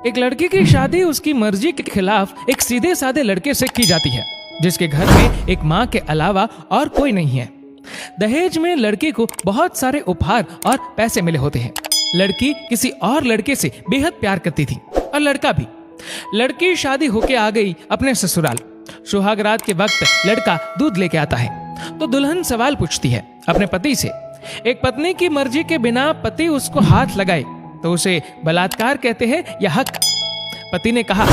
एक लड़की की शादी उसकी मर्जी के खिलाफ एक सीधे साधे लड़के से की जाती है, जिसके घर में एक माँ के अलावा और कोई नहीं है। दहेज में लड़की को बहुत सारे उपहार और पैसे मिले होते हैं। लड़की किसी और लड़के से बेहद प्यार करती थी और लड़का भी। लड़की शादी होके आ गई अपने ससुराल। सुहाग रात के वक्त लड़का दूध लेके आता है तो दुल्हन सवाल पूछती है अपने पति से। एक पत्नी की मर्जी के बिना पति उसको हाथ लगाए तो उसे बलात्कार कहते हैं या हक। पति ने कहा,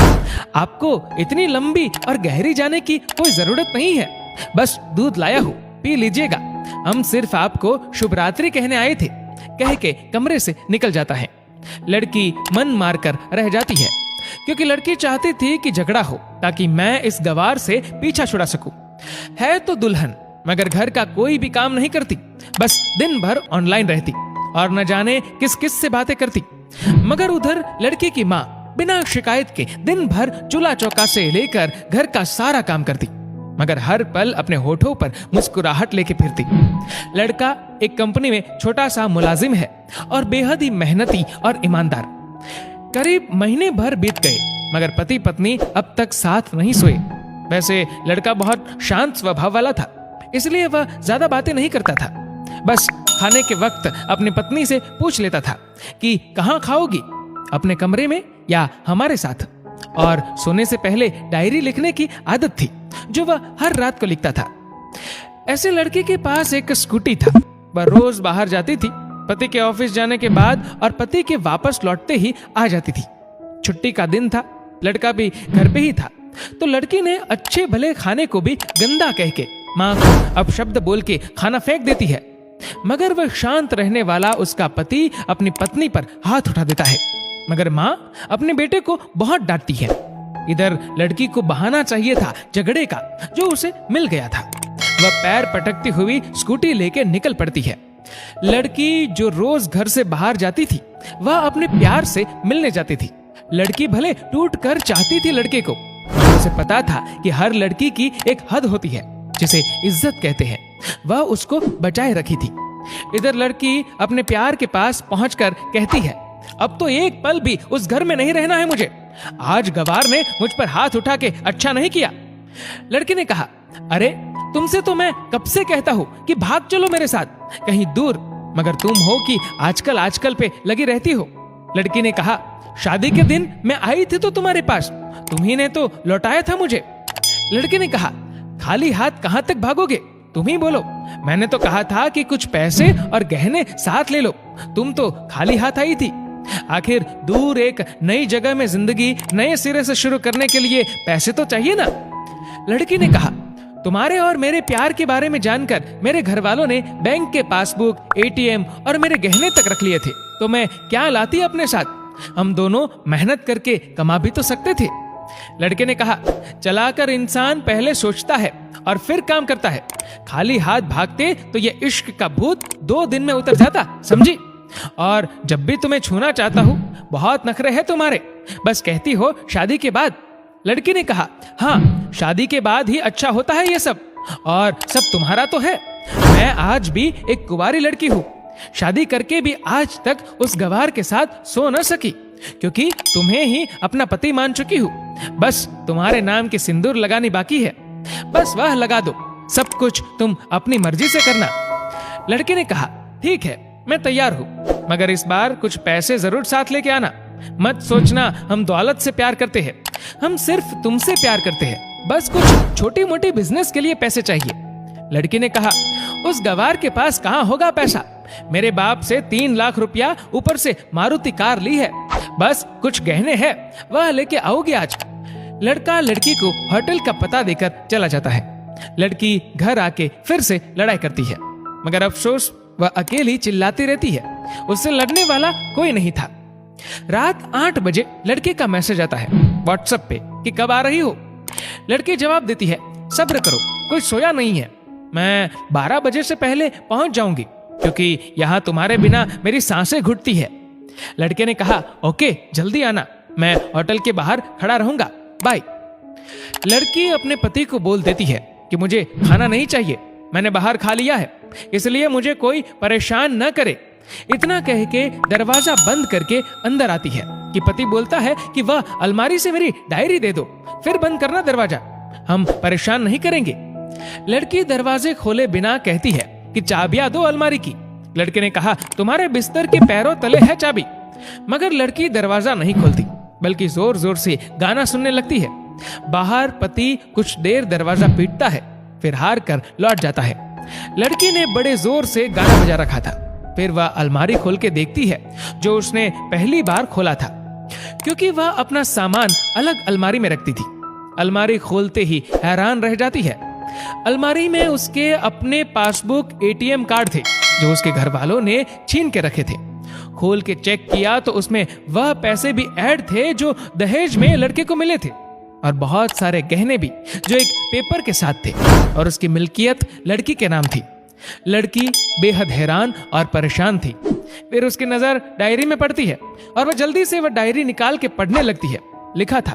आपको इतनी लंबी और गहरी जाने की कोई जरूरत नहीं है, बस दूध लाया हूं, पी लीजिएगा, हम सिर्फ आपको शुभ रात्रि कहने आए थे, कह के कमरे से निकल जाता है। लड़की मन मारकर रह जाती है क्योंकि लड़की चाहती थी कि झगड़ा हो ताकि मैं इस गवार से पीछा छुड़ा सकूं। है तो दुल्हन मगर घर का कोई भी काम नहीं करती, बस दिन भर ऑनलाइन रहती और न जाने किस किस से बातें करती। मगर उधर लड़की की माँ बिना शिकायत के दिन भर चूल्हा चौका से लेकर घर का सारा काम करती, मगर हर पल अपने होठों पर मुस्कुराहट लेके फिरती। लड़का एक कंपनी में छोटा सा मुलाजिम है और बेहद ही मेहनती और ईमानदार। करीब महीने भर बीत गए मगर पति पत्नी अब तक साथ नहीं सोए। वैसे लड़का बहुत शांत स्वभाव वाला था, इसलिए वह ज्यादा बातें नहीं करता था। बस खाने के वक्त अपनी पत्नी से पूछ लेता था कि कहाँ खाओगी, अपने कमरे में या हमारे साथ। और सोने से पहले डायरी लिखने की आदत थी जो वह हर रात को लिखता था। ऐसे लड़के के पास एक स्कूटी था। वह रोज बाहर जाती थी, पति के ऑफिस जाने के बाद और पति के वापस लौटते ही आ जाती थी। छुट्टी का दिन था, लड़का भी घर पे ही था, तो लड़की ने अच्छे भले खाने को भी गंदा कह के माँ को अपशब्द बोल के खाना फेंक देती है। मगर वह शांत रहने वाला उसका पति अपनी पत्नी पर हाथ उठा देता है, मगर माँ अपने बेटे को बहुत डांटती है। इधर लड़की को बहाना चाहिए था झगड़े का जो उसे मिल गया था। वह पैर पटकती हुई स्कूटी लेके निकल पड़ती है। लड़की जो रोज घर से बाहर जाती थी वह अपने प्यार से मिलने जाती थी। लड़की भले टूट कर चाहती थी लड़के को, उसे पता था कि हर लड़की की एक हद होती है जिसे इज्जत कहते हैं, वह उसको बचाए रखी थी। इधर लड़की अपने प्यार के पास पहुंचकर कहती है, अब तो एक पल भी उस घर में नहीं रहना है मुझे। आज गवार ने मुझ पर हाथ उठा के अच्छा नहीं किया। लड़की ने कहा, अरे तुमसे तो मैं कब से कहता हूँ कि भाग चलो मेरे साथ कहीं दूर, मगर तुम हो कि आजकल पे लगी रहती हो। लड़की ने कहा, शादी के दिन मैं आई थी तो तुम्हारे पास, तुम्ही ने तो लौटाया था मुझे। लड़के ने कहा, खाली हाथ कहां तक भागोगे, तुम ही बोलो। मैंने तो कहा था कि कुछ पैसे और गहने साथ ले लो, तुम तो खाली हाथ आई थी। आखिर दूर एक नई जगह में जिंदगी नए सिरे से शुरू करने के लिए पैसे तो चाहिए ना। लड़की ने कहा, तुम्हारे और मेरे प्यार के बारे में जानकर मेरे घर वालों ने बैंक के पासबुक, एटीएम और मेरे गहने तक रख लिए थे, तो मैं क्या लाती अपने साथ। हम दोनों मेहनत करके कमा भी तो सकते थे। लड़के ने कहा, चलाकर इंसान पहले सोचता है और फिर काम करता है, खाली हाथ भागते तो ये इश्क का भूत 2 दिन में उतर जाता, समझी। और जब भी तुम्हें छूना चाहता हूँ बहुत नखरे हैं तुम्हारे, बस कहती हो शादी के बाद। लड़की ने कहा, हाँ शादी के बाद ही अच्छा होता है ये सब, और सब तुम्हारा तो है। मैं आज भी एक कुंवारी लड़की हूँ, शादी करके भी आज तक उस गवार के साथ सो न सकी क्योंकि तुम्हें ही अपना पति मान चुकी हूँ। बस तुम्हारे नाम की सिंदूर लगानी बाकी है, बस वह लगा दो, सब कुछ तुम अपनी मर्जी से करना। लड़के ने कहा, ठीक है मैं तैयार हूँ, मगर इस बार कुछ पैसे जरूर साथ लेके आना। मत सोचना हम दौलत से प्यार करते हैं, हम सिर्फ तुमसे प्यार करते हैं, बस कुछ छोटी मोटी बिजनेस के लिए पैसे चाहिए। लड़की ने कहा, उस गवार के पास कहाँ होगा पैसा, मेरे बाप से 3 लाख रुपया ऊपर से मारुति कार ली है, बस कुछ गहने हैं वह लेके आओगे आज। लड़का लड़की को होटल का पता देकर चला जाता है। लड़की घर आके फिर से लड़ाई करती है, मगर अफसोस वह अकेली चिल्लाती रहती है, उससे लड़ने वाला कोई नहीं था। रात 8 बजे लड़के का मैसेज आता है व्हाट्सएप पे कि कब आ रही हो। लड़की जवाब देती है, सब्र करो, कोई सोया नहीं है, मैं 12 बजे से पहले पहुंच जाऊंगी क्योंकि यहाँ तुम्हारे बिना मेरी सांसें घुटती है। लड़के ने कहा, ओके जल्दी आना, मैं होटल के बाहर खड़ा रहूंगा, बाय। लड़की अपने पति को बोल देती है कि मुझे खाना नहीं चाहिए, मैंने बाहर खा लिया है, इसलिए मुझे कोई परेशान न करे। इतना कह के दरवाजा बंद करके अंदर आती है कि पति बोलता है कि वह अलमारी से मेरी डायरी दे दो, फिर बंद करना दरवाजा, हम परेशान नहीं करेंगे। लड़की दरवाजे खोले बिना कहती है कि चाबियां दो अलमारी की। लड़के ने कहा तुम्हारे बिस्तर के पैरों तले है चाबी। मगर लड़की दरवाजा नहीं खोलती, बल्कि जोर जोर से गाना सुनने लगती है। बाहर पति कुछ देर दरवाजा पीटता है, फिर हार कर लौट जाता है। लड़की ने बड़े जोर से गाना बजा रखा था। फिर वह अलमारी खोल के देखती है जो उसने पहली बार खोला था, क्योंकि वह अपना सामान अलग अलमारी में रखती थी। अलमारी खोलते ही हैरान रह जाती है। अलमारी में उसके अपने पासबुक, एटीएम कार्ड थे जो उसके घर वालों ने छीन के रखे थे। खोल के चेक किया तो उसमें वह पैसे भी ऐड थे जो दहेज में लड़के को मिले थे, और बहुत सारे गहने भी जो एक पेपर के साथ थे, और उसकी मिल्कियत लड़की के नाम थी। लड़की बेहद हैरान और परेशान थी। फिर उसकी नजर डायरी में पड़ती है और वह जल्दी से वह डायरी निकाल के पढ़ने लगती है। लिखा था,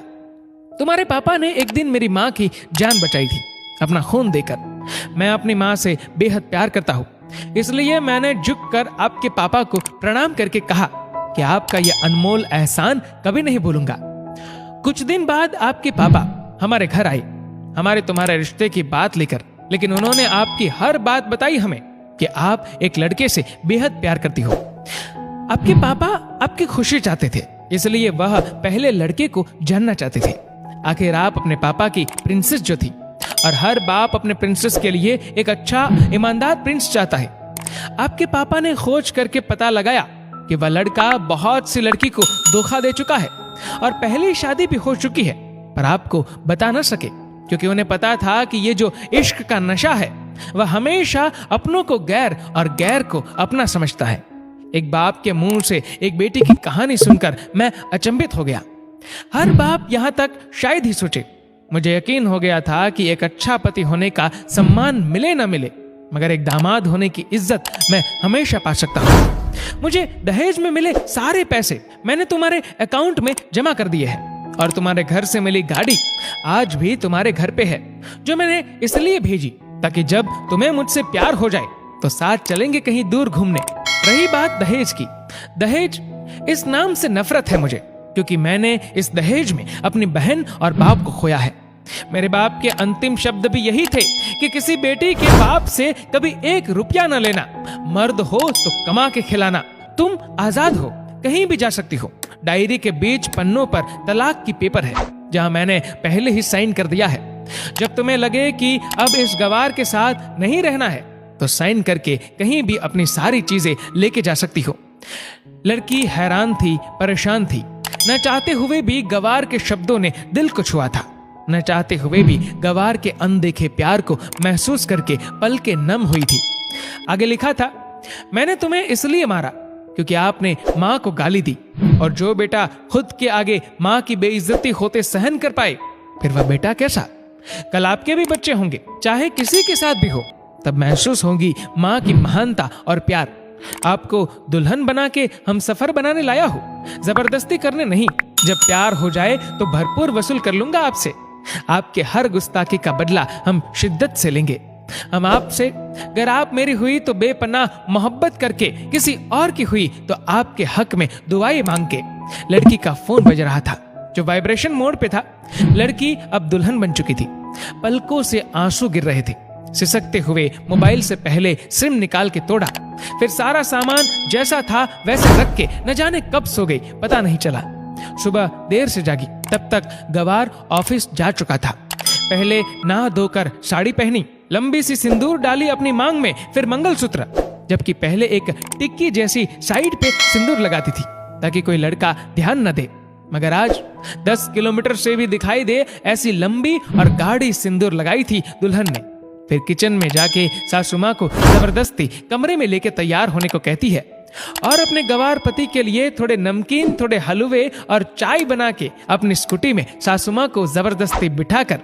तुम्हारे पापा ने एक दिन मेरी माँ की जान बचाई थी अपना खून देकर। मैं अपनी माँ से बेहद प्यार करता हूँ, इसलिए मैंने झुककर आपके पापा को प्रणाम करके कहा कि आपका यह अनमोल एहसान कभी नहीं भूलूंगा। कुछ दिन बाद आपके पापा हमारे घर आए, हमारे तुम्हारे रिश्ते की बात लेकर, लेकिन उन्होंने आपकी हर बात बताई हमें कि आप एक लड़के से बेहद प्यार करती हो। आपके पापा आपकी खुशी चाहते थे, इसलिए वह पहले लड़के को जानना चाहते थे। आखिर आप अपने पापा की प्रिंसेस जो थी, और हर बाप अपने प्रिंसेस के लिए एक अच्छा ईमानदार प्रिंस चाहता है। आपके पापा ने खोज करके पता लगाया कि वह लड़का बहुत सी लड़की को धोखा दे चुका है और पहली शादी भी हो चुकी है, पर आपको बता न सके, क्योंकि उन्हें पता था कि ये जो इश्क का नशा है वह हमेशा अपनों को गैर और गैर को अपना समझता है। एक बाप के मुंह से एक बेटी की कहानी सुनकर मैं अचंभित हो गया। हर बाप यहाँ तक शायद ही सोचे। मुझे यकीन हो गया था कि एक अच्छा पति होने का सम्मान मिले न मिले, मगर एक दामाद होने की इज्जत मैं हमेशा पा सकता हूँ। मुझे दहेज में मिले सारे पैसे मैंने तुम्हारे अकाउंट में जमा कर दिए हैं, और तुम्हारे घर से मिली गाड़ी आज भी तुम्हारे घर पे है, जो मैंने इसलिए भेजी ताकि जब तुम्हें मुझसे प्यार हो जाए तो साथ चलेंगे कहीं दूर घूमने। रही बात दहेज की, दहेज इस नाम से नफरत है मुझे, क्योंकि मैंने इस दहेज में अपनी बहन और बाप को खोया है। मेरे बाप के अंतिम शब्द भी यही थे कि किसी बेटी के बाप से कभी 1 रुपया न लेना, मर्द हो तो कमा के खिलाना, तुम आजाद हो, कहीं भी जा सकती हो। डायरी के बीच पन्नों पर तलाक की पेपर है, जहां मैंने पहले ही साइन कर दिया है। जब तुम्हें लगे कि अब इस गवार के साथ नहीं रहना है तो साइन करके कहीं भी अपनी सारी चीजें लेके जा सकती हो। लड़की हैरान थी, परेशान थी। न चाहते हुए भी गवार के शब्दों ने दिल को छुआ था। न चाहते हुए भी गवार के अनदेखे प्यार को महसूस करके पलकें नम हुई थी। आगे लिखा था, मैंने तुम्हें इसलिए मारा क्योंकि आपने माँ को गाली दी, और जो बेटा खुद के आगे माँ की बेइज्जती होते सहन कर पाए, फिर वह बेटा कैसा? कल आपके भी बच्चे होंगे, चाहे किसी के साथ भी हो, तब महसूस होगी माँ की महानता और प्यार। आपको दुल्हन बना के हम सफर बनाने लाया हूँ, जबरदस्ती करने नहीं। जब प्यार हो जाए तो भरपूर वसूल कर लूंगा आपसे। आपके हर गुस्ताखी का बदला हम शिद्दत से लेंगे। हम आपसे, अगर आप मेरी हुई तो बेपनाह मोहब्बत करके, किसी और की हुई तो आपके हक में दुआएं मांग के। लड़की का फोन बज रहा था जो वाइब्रेशन मोड पे था। लड़की अब दुल्हन बन चुकी थी। पलकों से आंसू गिर रहे थे। सिसकते हुए मोबाइल से पहले सिम निकाल के तोड़ा, फिर सारा सामान जैसा था वैसे रख के न जाने कब सो गई, पता नहीं चला। सुबह देर से जागी, तब तक गवार ऑफिस जा चुका था। पहले नहा धोकर साड़ी पहनी, लंबी सी सिंदूर डाली अपनी मांग में, फिर मंगलसूत्र, जबकि पहले एक टिक्की जैसी साइड पे सिंदूर लगाती थी ताकि कोई लड़का ध्यान न दे। मगर आज 10 किलोमीटर से भी दिखाई दे ऐसी लंबी और गाढ़ी सिंदूर लगाई थी दुल्हन ने। फिर किचन में जाके सासू माँ को जबरदस्ती कमरे में लेके तैयार होने को कहती है, और अपने गवार पति के लिए थोड़े नमकीन, थोड़े हलवे और चाय बना के अपनी स्कूटी में सासू माँ को जबरदस्ती बिठाकर,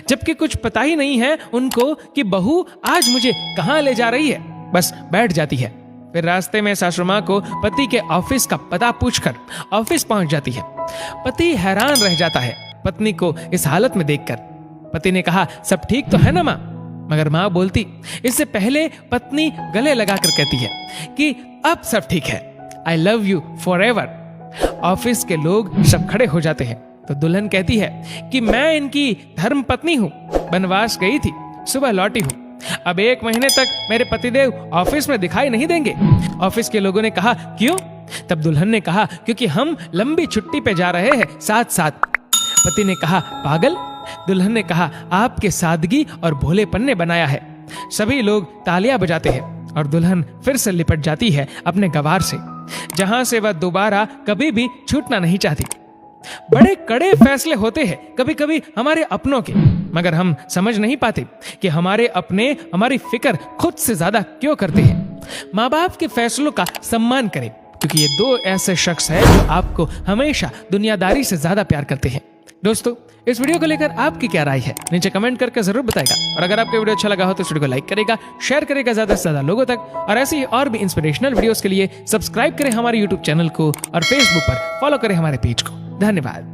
जबकि कुछ पता ही नहीं है उनको कि बहू आज मुझे कहाँ ले जा रही है, बस बैठ जाती है। फिर रास्ते में सासू माँ को पति के ऑफिस का पता पूछकर ऑफिस पहुंच जाती है। पति हैरान रह जाता है पत्नी को इस हालत में देखकर। पति ने कहा, सब ठीक तो है ना माँ? मगर माँ बोलती इससे पहले पत्नी गले लगाकर कहती है कि अब सब ठीक है, I love you for ever. Office के लोग सब खड़े हो जाते हैं तो दुल्हन कहती है कि मैं इनकी धर्म पत्नी हूँ, वनवास गई थी, सुबह लौटी हूँ, अब 1 महीने तक मेरे पतिदेव ऑफिस में दिखाई नहीं देंगे। ऑफिस के लोगों ने कहा क्यों? तब दुल्हन ने कहा क्योंकि हम लंबी छुट्टी पे जा रहे हैं साथ साथ। पति ने कहा पागल? दुल्हन ने कहा आपके सादगी और भोलेपन ने बनाया है। सभी लोग तालियां बजाते हैं और दुल्हन फिर से लिपट जाती है अपने गवार से, जहां से वह दोबारा कभी भी छूटना नहीं चाहती। बड़े कड़े फैसले होते हैं कभी कभी हमारे अपनों के, मगर हम समझ नहीं पाते कि हमारे अपने हमारी फिक्र खुद से ज्यादा क्यों करते हैं। माँ बाप के फैसलों का सम्मान करें, क्योंकि ये 2 ऐसे शख्स हैं जो आपको हमेशा दुनियादारी से ज्यादा प्यार करते हैं। दोस्तों, इस वीडियो को लेकर आपकी क्या राय है नीचे कमेंट करके जरूर बताएगा। और अगर आपको वीडियो अच्छा लगा हो तो इस वीडियो को लाइक करेगा, शेयर करेगा ज्यादा से ज्यादा लोगों तक। और ऐसी ही और भी इंस्पिरेशनल वीडियोस के लिए सब्सक्राइब करें हमारे यूट्यूब चैनल को और फेसबुक पर फॉलो करें हमारे पेज को। धन्यवाद।